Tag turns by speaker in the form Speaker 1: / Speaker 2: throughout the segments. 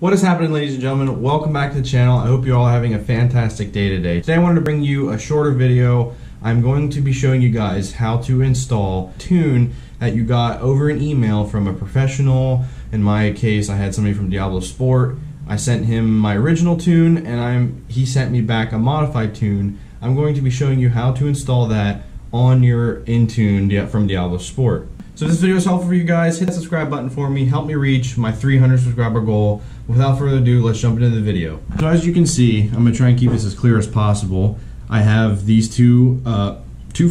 Speaker 1: What is happening, ladies and gentlemen? Welcome back to the channel. I hope you're all having a fantastic day today. Today I wanted to bring you a shorter video. I'm going to be showing you guys how to install a tune that you got over an email from a professional. In my case, I had somebody from DiabloSport. I sent him my original tune and he sent me back a modified tune. I'm going to be showing you how to install that on your Intune from DiabloSport. So if this video is helpful for you guys, hit the subscribe button for me, help me reach my 300 subscriber goal. Without further ado, let's jump into the video. So as you can see, I'm going to try and keep this as clear as possible. I have these two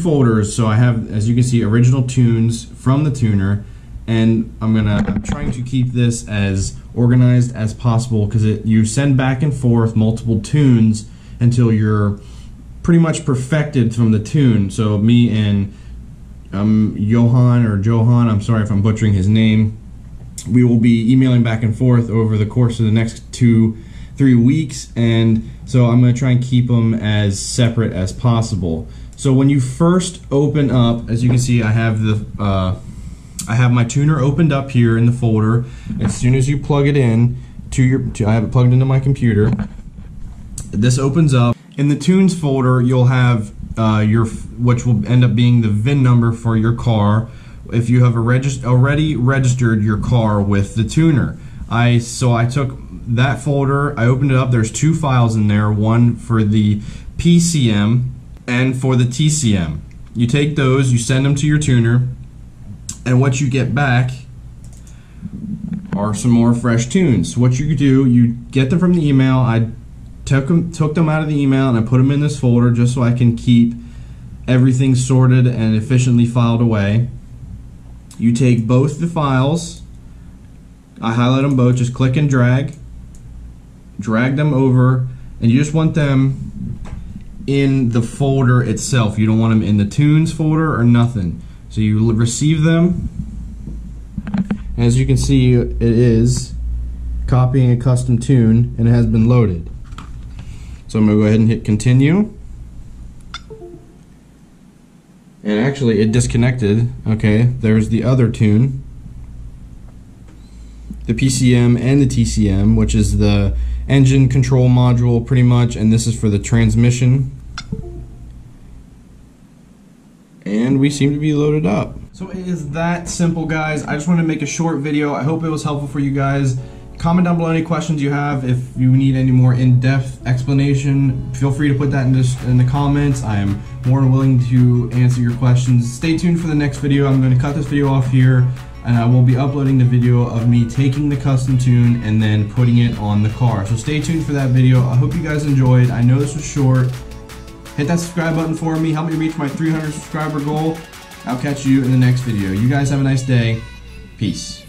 Speaker 1: folders. So I have, as you can see, original tunes from the tuner, and I'm trying to keep this as organized as possible because you send back and forth multiple tunes until you're pretty much perfected from the tune. So me and Johan, I'm sorry if I'm butchering his name, we will be emailing back and forth over the course of the next 2-3 weeks, and so I'm going to try and keep them as separate as possible. So when you first open up, as you can see, I have my tuner opened up here in the folder. As soon as you plug it in I have it plugged into my computer. This opens up. In the tunes folder, you'll have which will end up being the VIN number for your car if you have already registered your car with the tuner. So I took that folder, I opened it up. There's two files in there, one for the PCM and for the TCM. You take those, you send them to your tuner, and what you get back are some more fresh tunes. What you do, you get them from the email. I took them out of the email and I put them in this folder just so I can keep everything sorted and efficiently filed away. You take both the files, I highlight them both, just click and drag them over, and you just want them in the folder itself. You don't want them in the tunes folder or nothing. So you receive them. As you can see, it is copying a custom tune and it has been loaded. So I'm going to go ahead and hit continue. And actually it disconnected. Okay, there's the other tune. The PCM and the TCM, which is the engine control module pretty much, and this is for the transmission. And we seem to be loaded up. So it is that simple, guys. I just wanted to make a short video. I hope it was helpful for you guys. Comment down below any questions you have. If you need any more in-depth explanation, feel free to put that in the comments. I am more than willing to answer your questions. Stay tuned for the next video. I'm going to cut this video off here, and I will be uploading the video of me taking the custom tune and then putting it on the car. So stay tuned for that video. I hope you guys enjoyed. I know this was short. Hit that subscribe button for me. Help me reach my 300 subscriber goal. I'll catch you in the next video. You guys have a nice day. Peace.